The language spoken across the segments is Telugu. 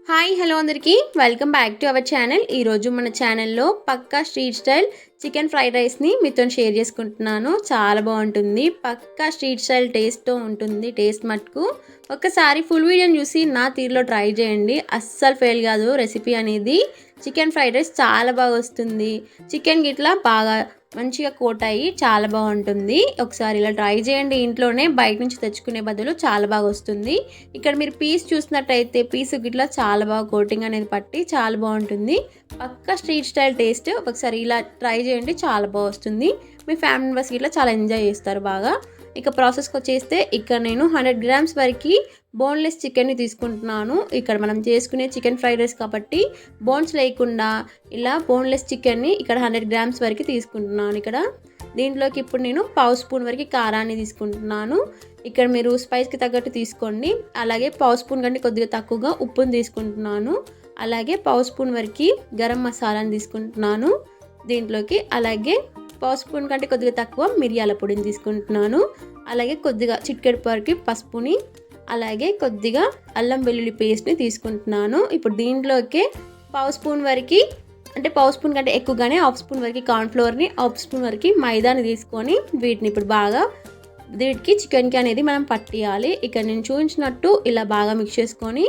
హాయ్ హలో అందరికీ welcome back to our channel. ఈరోజు మన ఛానల్లో పక్కా స్ట్రీట్ స్టైల్ చికెన్ ఫ్రైడ్ రైస్ని మీతో షేర్ చేసుకుంటున్నాను. చాలా బాగుంటుంది, పక్కా స్ట్రీట్ స్టైల్ టేస్ట్తో ఉంటుంది. టేస్ట్ మటుకు ఒక్కసారి ఫుల్ వీడియోని చూసి నా తీరులో ట్రై చేయండి, అస్సలు ఫెయిల్ కాదు. రెసిపీ అనేది చికెన్ ఫ్రైడ్ రైస్ చాలా బాగా వస్తుంది. చికెన్ గిట్లా బాగా మంచిగా కోట్ అయ్యి చాలా బాగుంటుంది. ఒకసారి ఇలా ట్రై చేయండి ఇంట్లోనే, బయట నుంచి తెచ్చుకునే బదులు చాలా బాగా వస్తుంది. ఇక్కడ మీరు పీస్ చూసినట్టయితే పీస్ గిట్లా చాలా బాగా కోటింగ్ అనేది పట్టి చాలా బాగుంటుంది. పక్కా స్ట్రీట్ స్టైల్ టేస్ట్. ఒకసారి ఇలా ట్రై చేయండి, చాలా బాగా వస్తుంది. మీ ఫ్యామిలీ మెంబర్స్ గిట్లా చాలా ఎంజాయ్ చేస్తారు బాగా. ఇక ప్రాసెస్కి వచ్చేస్తే ఇక్కడ నేను 100 గ్రామ్స్ వరకు బోన్లెస్ చికెన్ని తీసుకుంటున్నాను. ఇక్కడ మనం చేసుకునే చికెన్ ఫ్రైడ్ రైస్ కాబట్టి బోన్స్ లేకుండా ఇలా బోన్లెస్ చికెన్ని ఇక్కడ 100 గ్రామ్స్ వరకు తీసుకుంటున్నాను. ఇక్కడ దీంట్లోకి ఇప్పుడు నేను పావు స్పూన్ వరకు కారాన్ని తీసుకుంటున్నాను. ఇక్కడ మీరు స్పైస్కి తగ్గట్టు తీసుకోండి. అలాగే పావు స్పూన్ కంటే కొద్దిగా తక్కువగా ఉప్పుని తీసుకుంటున్నాను. అలాగే పావు స్పూన్ వరకు గరం మసాలాని తీసుకుంటున్నాను దీంట్లోకి. అలాగే పావు స్పూన్ కంటే కొద్దిగా తక్కువ మిరియాల పొడిని తీసుకుంటున్నాను. అలాగే కొద్దిగా చిటికెడు వరకు పసుపుని, అలాగే కొద్దిగా అల్లం వెల్లుల్లి పేస్ట్ని తీసుకుంటున్నాను. ఇప్పుడు దీంట్లోకి పావు స్పూన్ వరకు, అంటే పావు స్పూన్ కంటే ఎక్కువగానే హాఫ్ స్పూన్ వరకు కార్న్ఫ్లోర్ని, హాఫ్ స్పూన్ వరకు మైదాని తీసుకొని వీటిని ఇప్పుడు బాగా వీటికి చికెన్కి అనేది మనం పట్టియాలి. ఇక్కడ నేను చూపించినట్టు ఇలా బాగా మిక్స్ చేసుకొని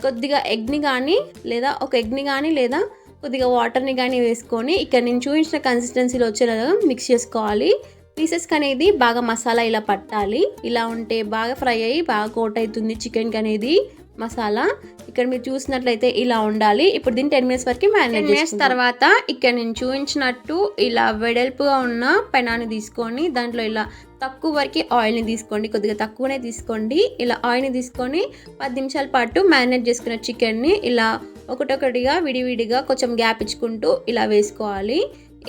కొద్దిగా ఎగ్ని కానీ లేదా ఒక ఎగ్ని కానీ లేదా కొద్దిగా వాటర్ని కానీ వేసుకొని ఇక్కడ నేను చూపించిన కన్సిస్టెన్సీలో వచ్చేలాగా మిక్స్ చేసుకోవాలి. పీసెస్కి అనేది బాగా మసాలా ఇలా పట్టాలి. ఇలా ఉంటే బాగా ఫ్రై అయ్యి బాగా కోట్ అవుతుంది చికెన్కి అనేది మసాలా. ఇక్కడ మీరు చూసినట్లయితే ఇలా ఉండాలి. ఇప్పుడు దీన్ని 10 మినిట్స్ వరకు మ్యారినేట్ చేసిన తర్వాత ఇక్కడ నేను చూపించినట్టు ఇలా వెడల్పుగా ఉన్న పెనాన్ని తీసుకొని దాంట్లో ఇలా తక్కువ వరకు ఆయిల్ని తీసుకోండి, కొద్దిగా తక్కువనే తీసుకోండి. ఇలా ఆయిల్ని తీసుకొని 10 నిమిషాల పాటు మ్యారినేట్ చేసుకున్న చికెన్ని ఇలా ఒకటొకటిగా విడివిడిగా కొంచెం గ్యాప్ ఇచ్చుకుంటూ ఇలా వేసుకోవాలి.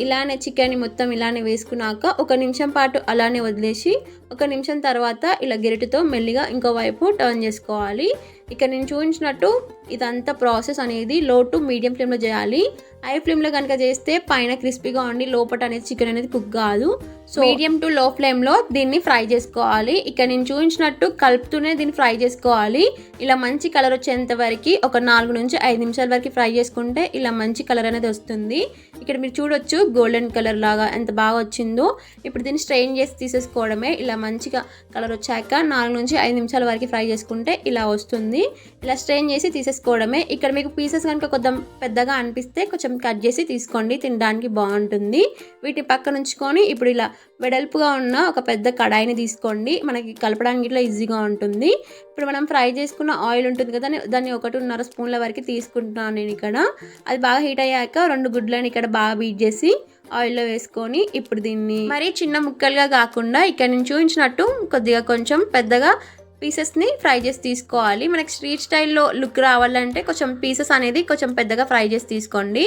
ఇలానే చికెన్ని మొత్తం ఇలానే వేసుకున్నాక 1 నిమిషం పాటు అలానే వదిలేసి 1 నిమిషం తర్వాత ఇలా గెరిటితో మెల్లిగా ఇంకో వైపు టర్న్ చేసుకోవాలి. ఇక్కడ నేను చూపించినట్టు ఇదంతా ప్రాసెస్ అనేది లో టు మీడియం ఫ్లేమ్లో చేయాలి. హై ఫ్లేమ్లో కనుక చేస్తే పైన క్రిస్పీగా ఉండి లోపల అనేది చికెన్ అనేది కుక్ కాదు. సో మీడియం టు లో ఫ్లేమ్లో దీన్ని ఫ్రై చేసుకోవాలి. ఇక్కడ నేను చూపించినట్టు కలుపుతూనే దీన్ని ఫ్రై చేసుకోవాలి. ఇలా మంచి కలర్ వచ్చేంత వరకు ఒక 4 నుంచి 5 నిమిషాల వరకు ఫ్రై చేసుకుంటే ఇలా మంచి కలర్ అనేది వస్తుంది. ఇక్కడ మీరు చూడొచ్చు గోల్డెన్ కలర్ లాగా ఎంత బాగా వచ్చిందో. ఇప్పుడు దీన్ని స్ట్రెయిన్ చేసి తీసేసుకోవడమే. ఇలా మంచిగా కలర్ వచ్చాక 4 నుంచి 5 నిమిషాల వరకు ఫ్రై చేసుకుంటే ఇలా వస్తుంది. ఇలా స్ట్రెయిన్ చేసి తీసేసుకోవడమే. ఇక్కడ మీకు పీసెస్ కనుక కొంచెం పెద్దగా అనిపిస్తే కొంచెం కట్ చేసి తీసుకోండి, తినడానికి బాగుంటుంది. వీటిని పక్కన ఉంచుకొని ఇప్పుడు ఇలా వెడల్పుగా ఉన్న ఒక పెద్ద కడాయిని తీసుకోండి, మనకి కలపడానికి ఇట్లా ఈజీగా ఉంటుంది. ఇప్పుడు మనం ఫ్రై చేసుకున్న ఆయిల్ ఉంటుంది కదా, దాన్ని 1.5 స్పూన్ల వరకు తీసుకుంటున్నాను నేను ఇక్కడ. అది బాగా హీట్ అయ్యాక 2 గుడ్లని ఇక్కడ బాగా బీట్ చేసి ఆయిల్లో వేసుకొని ఇప్పుడు దీన్ని మరీ చిన్న ముక్కలుగా కాకుండా ఇక్కడ నేను చూపించినట్టు కొద్దిగా కొంచెం పెద్దగా పీసెస్ని ఫ్రై చేసి తీసుకోవాలి. మనకి స్ట్రీట్ స్టైల్లో లుక్ రావాలంటే కొంచెం పీసెస్ అనేది కొంచెం పెద్దగా ఫ్రై చేసి తీసుకోండి.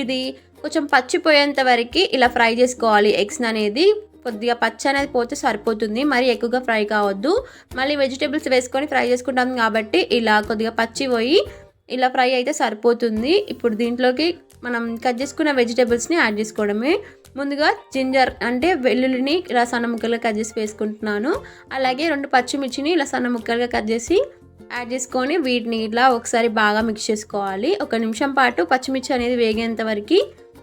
ఇది కొంచెం పచ్చిపోయేంత వరకు ఇలా ఫ్రై చేసుకోవాలి. ఎగ్స్ అనేది కొద్దిగా పచ్చి అనేది పోతే సరిపోతుంది, మరి ఎక్కువగా ఫ్రై కావద్దు. మళ్ళీ వెజిటేబుల్స్ వేసుకొని ఫ్రై చేసుకుంటాం కాబట్టి ఇలా కొద్దిగా పచ్చి పోయి ఇలా ఫ్రై అయితే సరిపోతుంది. ఇప్పుడు దీంట్లోకి మనం కట్ చేసుకున్న వెజిటేబుల్స్ని యాడ్ చేసుకోవడమే. ముందుగా జింజర్ అంటే వెల్లుల్లిని ఇలా సన్న ముక్కలుగా కట్ చేసి వేసుకుంటున్నాను. అలాగే 2 పచ్చిమిర్చిని ఇలా సన్న ముక్కలుగా కట్ చేసి యాడ్ చేసుకొని వీటిని ఇలా ఒకసారి బాగా మిక్స్ చేసుకోవాలి. 1 నిమిషం పాటు పచ్చిమిర్చి అనేది వేగేంత వరకు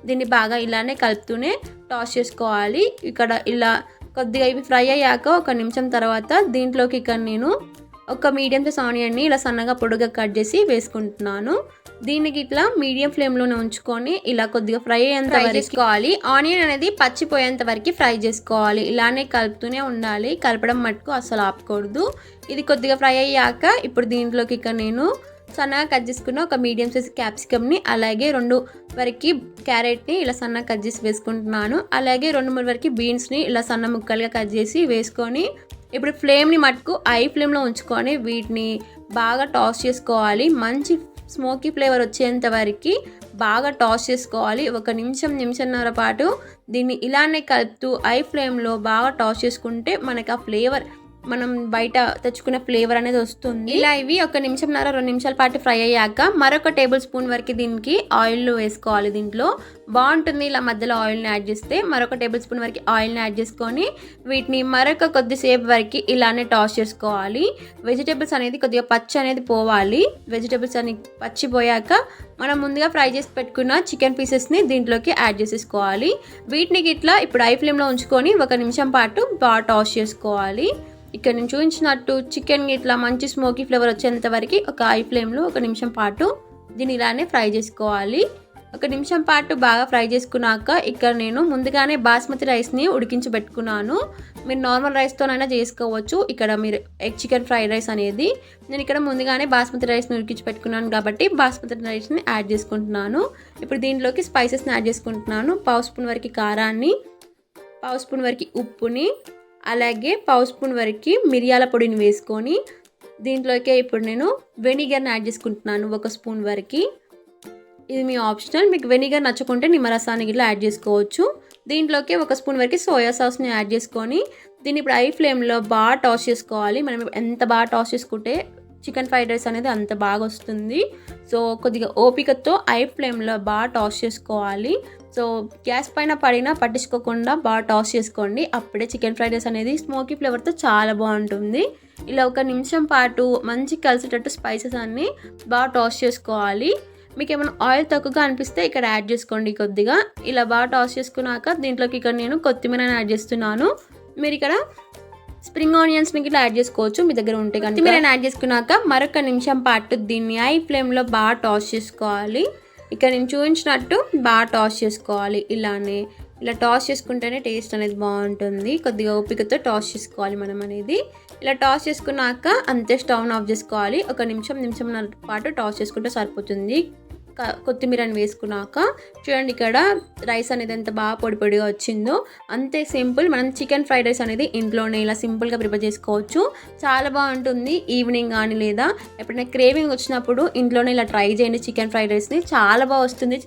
దీన్ని బాగా ఇలానే కలుపుతూనే టాస్ చేసుకోవాలి. ఇక్కడ ఇలా కొద్దిగా ఇవి ఫ్రై అయ్యాక 1 నిమిషం తర్వాత దీంట్లోకి ఇక్కడ నేను ఒక మీడియం సైజ్ ఆనియన్ని ఇలా సన్నగా పొడుగా కట్ చేసి వేసుకుంటున్నాను. దీనికి ఇట్లా మీడియం ఫ్లేమ్లోనే ఉంచుకొని ఇలా కొద్దిగా ఫ్రై అయ్యేంత వరకు చేసుకోవాలి. ఆనియన్ అనేది పచ్చిపోయేంత వరకు ఫ్రై చేసుకోవాలి. ఇలానే కలుపుతూనే ఉండాలి, కలపడం మటుకు అసలు ఆపకూడదు. ఇది కొద్దిగా ఫ్రై అయ్యాక ఇప్పుడు దీంట్లోకి ఇక్కడ నేను సన్నగా కట్ చేసుకున్న ఒక మీడియం సైజ్ క్యాప్సికమ్ని, అలాగే 2 వరకు క్యారెట్ని ఇలా సన్నగా కట్ చేసి వేసుకుంటున్నాను. అలాగే 2-3 వరకు బీన్స్ని ఇలా సన్న ముక్కలుగా కట్ చేసి వేసుకొని ఇప్పుడు ఫ్లేమ్ని మటుకు హై ఫ్లేమ్లో ఉంచుకొని వీటిని బాగా టాస్ చేసుకోవాలి. మంచి స్మోకీ ఫ్లేవర్ వచ్చేంత వరకు బాగా టాస్ చేసుకోవాలి. 1 నిమిషంన్నర పాటు దీన్ని ఇలానే కలుపుతూ హై ఫ్లేమ్లో బాగా టాస్ చేసుకుంటే మనకి ఆ ఫ్లేవర్ మనం బయట తెచ్చుకున్న ఫ్లేవర్ అనేది వస్తుంది. ఇలా ఇవి 1 నిమిషంన్నర 2 నిమిషాల పాటు ఫ్రై అయ్యాక మరొక టేబుల్ స్పూన్ వరకు దీనికి ఆయిల్ వేసుకోవాలి. దీంట్లో బాగుంటుంది ఇలా మధ్యలో ఆయిల్ని యాడ్ చేస్తే. మరొక టేబుల్ స్పూన్ వరకు ఆయిల్ని యాడ్ చేసుకొని వీటిని మరొక కొద్దిసేపు వరకు ఇలానే టాస్ చేసుకోవాలి. వెజిటేబుల్స్ అనేది కొద్దిగా పచ్చి అనేది పోవాలి. వెజిటేబుల్స్ అని పచ్చిపోయాక మనం ముందుగా ఫ్రై చేసి పెట్టుకున్న చికెన్ పీసెస్ని దీంట్లోకి యాడ్ చేసేసుకోవాలి. వీటిని ఇట్లా ఇప్పుడు ఐ ఫ్లేమ్లో ఉంచుకొని 1 నిమిషం పాటు బాగా టాస్ చేసుకోవాలి. ఇక్కడ నేను చూపించినట్టు చికెన్ ఇట్లా మంచి స్మోకీ ఫ్లేవర్ వచ్చేంత వరకు ఒక ఐ ఫ్లేమ్లో 1 నిమిషం పాటు దీన్ని ఇలానే ఫ్రై చేసుకోవాలి. 1 నిమిషం పాటు బాగా ఫ్రై చేసుకున్నాక ఇక్కడ నేను ముందుగానే బాస్మతి రైస్ని ఉడికించబెట్టుకున్నాను. మీరు నార్మల్ రైస్తోనైనా చేసుకోవచ్చు. ఇక్కడ మీరు ఎగ్ చికెన్ ఫ్రైడ్ రైస్ అనేది నేను ఇక్కడ ముందుగానే బాస్మతి రైస్ని ఉడికించి పెట్టుకున్నాను కాబట్టి బాస్మతి రైస్ని యాడ్ చేసుకుంటున్నాను. ఇప్పుడు దీంట్లోకి స్పైసెస్ని యాడ్ చేసుకుంటున్నాను. 1/2 స్పూన్ వరకు కారాన్ని, 1/2 స్పూన్ వరకు ఉప్పుని, అలాగే 1/2 స్పూన్ వరకు మిరియాల పొడిని వేసుకొని దీంట్లోకి ఇప్పుడు నేను వెనిగర్ని యాడ్ చేసుకుంటున్నాను 1 స్పూన్ వరకు. ఇది మీ ఆప్షనల్. మీకు వెనిగర్ నచ్చకుంటే నిమ్మరసాన్ని ఇట్లా యాడ్ చేసుకోవచ్చు. దీంట్లోకి 1 స్పూన్ వరకు సోయా సాస్ని యాడ్ చేసుకొని దీన్ని ఇప్పుడు ఐ ఫ్లేమ్లో బాగా టాస్ చేసుకోవాలి. మనం ఎంత బాగా టాస్ చేసుకుంటే చికెన్ ఫ్రైడ్ రైస్ అనేది అంత బాగా వస్తుంది. సో కొద్దిగా ఓపికతో ఐ ఫ్లేమ్లో బాగా టాస్ చేసుకోవాలి. సో గ్యాస్ పైన పడినా పట్టించుకోకుండా బాగా టాస్ చేసుకోండి. అప్పుడే చికెన్ ఫ్రైడ్ రైస్ అనేది స్మోకీ ఫ్లేవర్తో చాలా బాగుంటుంది. ఇలా 1 నిమిషం పాటు మంచి కలిసేటట్టు స్పైసెస్ అన్నీ బాగా టాస్ చేసుకోవాలి. మీకు ఏమైనా ఆయిల్ తక్కువగా అనిపిస్తే ఇక్కడ యాడ్ చేసుకోండి కొద్దిగా. ఇలా బాగా టాస్ చేసుకున్నాక దీంట్లోకి ఇక్కడ నేను కొత్తిమీరని యాడ్ చేస్తున్నాను. మీరు ఇక్కడ స్ప్రింగ్ ఆనియన్స్ని ఇట్లా యాడ్ చేసుకోవచ్చు మీ దగ్గర ఉంటే. కానీ కొత్తిమీరని యాడ్ చేసుకున్నాక మరొక నిమిషం పాటు దీన్ని ఐ ఫ్లేమ్లో బాగా టాస్ చేసుకోవాలి. ఇక్కడ నేను చూపించినట్టు బాగా టాస్ చేసుకోవాలి. ఇలా టాస్ చేసుకుంటేనే టేస్ట్ అనేది బాగుంటుంది. కొద్దిగా ఓపికతో టాస్ చేసుకోవాలి మనం అనేది. ఇలా టాస్ చేసుకున్నాక అంతే స్టవ్ ఆఫ్ చేసుకోవాలి. 1 నిమిషంన్నర పాటు టాస్ చేసుకుంటే సరిపోతుంది. కొత్తిమీరని వేసుకున్నాక చూడండి ఇక్కడ రైస్ అనేది ఎంత బాగా పొడి పొడిగా వచ్చిందో. అంతే సింపుల్. మనం చికెన్ ఫ్రైడ్ రైస్ అనేది ఇంట్లోనే ఇలా సింపుల్గా ప్రిపేర్ చేసుకోవచ్చు. చాలా బాగుంటుంది. ఈవినింగ్ కానీ లేదా ఎప్పుడైనా క్రేవింగ్ వచ్చినప్పుడు ఇంట్లోనే ఇలా ట్రై చేయండి చికెన్ ఫ్రైడ్ రైస్ని. చాలా బాగా వస్తుంది.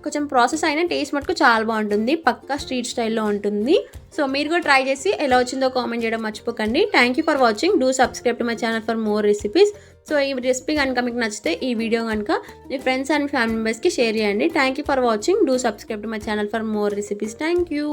కొంచెం ప్రాసెస్ అయినా టేస్ట్ మటుకు చాలా బాగుంటుంది. పక్కా స్ట్రీట్ స్టైల్లో ఉంటుంది. సో మీరు కూడా ట్రై చేసి ఎలా వచ్చిందో కామెంట్ చేయడం మర్చిపోకండి. Thank you for watching. Do subscribe to my channel for more recipes. So ఈ రెసిపీ కనుక మీకు నచ్చితే ఈ వీడియో కనుక మీ ఫ్రెండ్స్ అండ్ ఫ్యామిలీ మెంబర్స్కి షేర్ చేయండి. Thank you for watching. Do subscribe to my channel for more recipes. Thank you.